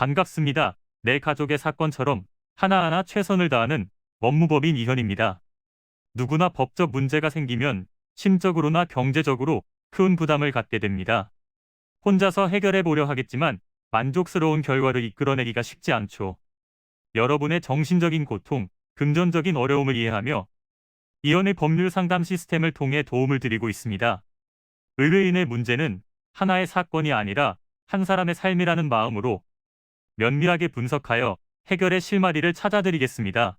반갑습니다. 내 가족의 사건처럼 하나하나 최선을 다하는 법무법인 이현입니다. 누구나 법적 문제가 생기면 심적으로나 경제적으로 큰 부담을 갖게 됩니다. 혼자서 해결해 보려 하겠지만 만족스러운 결과를 이끌어내기가 쉽지 않죠. 여러분의 정신적인 고통, 금전적인 어려움을 이해하며 이현의 법률 상담 시스템을 통해 도움을 드리고 있습니다. 의뢰인의 문제는 하나의 사건이 아니라 한 사람의 삶이라는 마음으로 면밀하게 분석하여 해결의 실마리를 찾아드리겠습니다.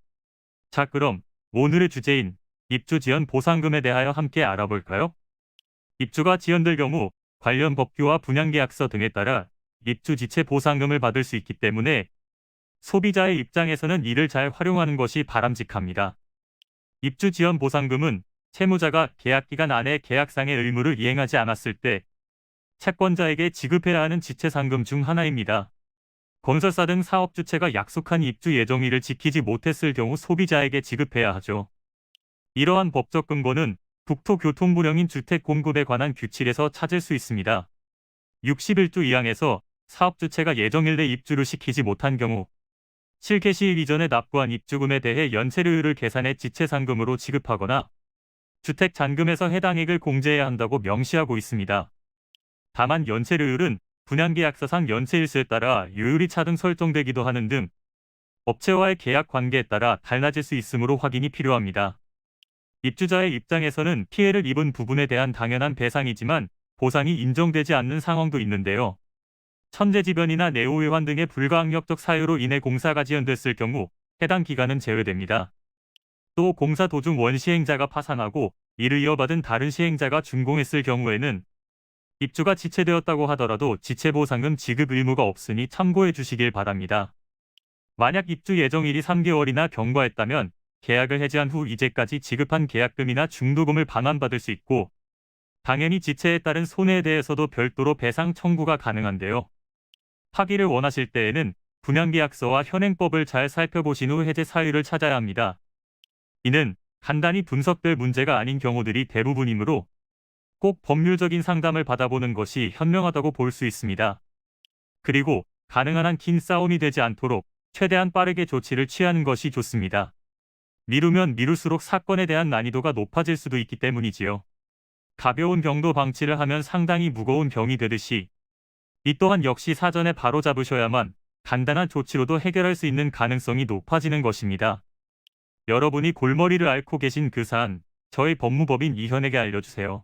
자, 그럼 오늘의 주제인 입주 지연 보상금에 대하여 함께 알아볼까요? 입주가 지연될 경우 관련 법규와 분양계약서 등에 따라 입주 지체 보상금을 받을 수 있기 때문에 소비자의 입장에서는 이를 잘 활용하는 것이 바람직합니다. 입주 지연 보상금은 채무자가 계약기간 안에 계약상의 의무를 이행하지 않았을 때 채권자에게 지급해야 하는 지체상금 중 하나입니다. 건설사 등 사업주체가 약속한 입주 예정일을 지키지 못했을 경우 소비자에게 지급해야 하죠. 이러한 법적 근거는 국토교통부령인 주택공급에 관한 규칙에서 찾을 수 있습니다. 61조 2항에서 사업주체가 예정일 내 입주를 시키지 못한 경우 실개시일 이전에 납부한 입주금에 대해 연체료율을 계산해 지체상금으로 지급하거나 주택잔금에서 해당액을 공제해야 한다고 명시하고 있습니다. 다만 연체료율은 분양계약서상 연체일수에 따라 요율이 차등 설정되기도 하는 등 업체와의 계약 관계에 따라 달라질 수 있으므로 확인이 필요합니다. 입주자의 입장에서는 피해를 입은 부분에 대한 당연한 배상이지만 보상이 인정되지 않는 상황도 있는데요. 천재지변이나 내호외환 등의 불가항력적 사유로 인해 공사가 지연됐을 경우 해당 기간은 제외됩니다. 또 공사 도중 원 시행자가 파산하고 이를 이어받은 다른 시행자가 준공했을 경우에는 입주가 지체되었다고 하더라도 지체보상금 지급 의무가 없으니 참고해 주시길 바랍니다. 만약 입주 예정일이 3개월이나 경과했다면 계약을 해지한 후 이제까지 지급한 계약금이나 중도금을 반환받을 수 있고 당연히 지체에 따른 손해에 대해서도 별도로 배상 청구가 가능한데요. 파기를 원하실 때에는 분양계약서와 현행법을 잘 살펴보신 후 해제 사유를 찾아야 합니다. 이는 간단히 분석될 문제가 아닌 경우들이 대부분이므로 꼭 법률적인 상담을 받아보는 것이 현명하다고 볼 수 있습니다. 그리고 가능한 한 긴 싸움이 되지 않도록 최대한 빠르게 조치를 취하는 것이 좋습니다. 미루면 미룰수록 사건에 대한 난이도가 높아질 수도 있기 때문이지요. 가벼운 병도 방치를 하면 상당히 무거운 병이 되듯이 이 또한 역시 사전에 바로잡으셔야만 간단한 조치로도 해결할 수 있는 가능성이 높아지는 것입니다. 여러분이 골머리를 앓고 계신 그 사안, 저희 법무법인 이현에게 알려주세요.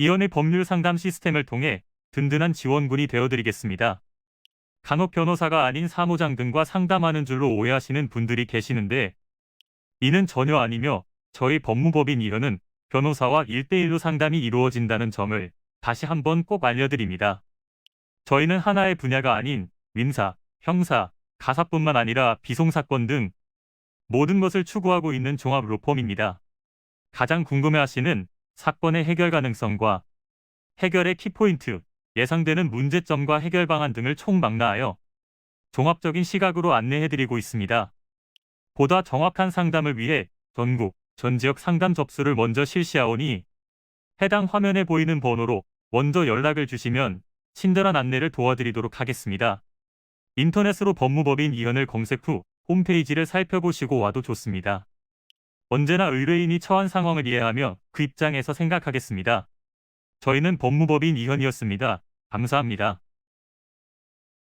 이현의 법률 상담 시스템을 통해 든든한 지원군이 되어드리겠습니다. 간혹 변호사가 아닌 사무장 등과 상담하는 줄로 오해하시는 분들이 계시는데 이는 전혀 아니며 저희 법무법인 이현은 변호사와 1대1로 상담이 이루어진다는 점을 다시 한번 꼭 알려드립니다. 저희는 하나의 분야가 아닌 민사, 형사, 가사뿐만 아니라 비송사건 등 모든 것을 추구하고 있는 종합 로펌입니다. 가장 궁금해하시는 사건의 해결 가능성과 해결의 키포인트, 예상되는 문제점과 해결 방안 등을 총망라하여 종합적인 시각으로 안내해드리고 있습니다. 보다 정확한 상담을 위해 전국, 전 지역 상담 접수를 먼저 실시하오니 해당 화면에 보이는 번호로 먼저 연락을 주시면 친절한 안내를 도와드리도록 하겠습니다. 인터넷으로 법무법인 이현을 검색 후 홈페이지를 살펴보시고 와도 좋습니다. 언제나 의뢰인이 처한 상황을 이해하며 그 입장에서 생각하겠습니다. 저희는 법무법인 이현이었습니다. 감사합니다.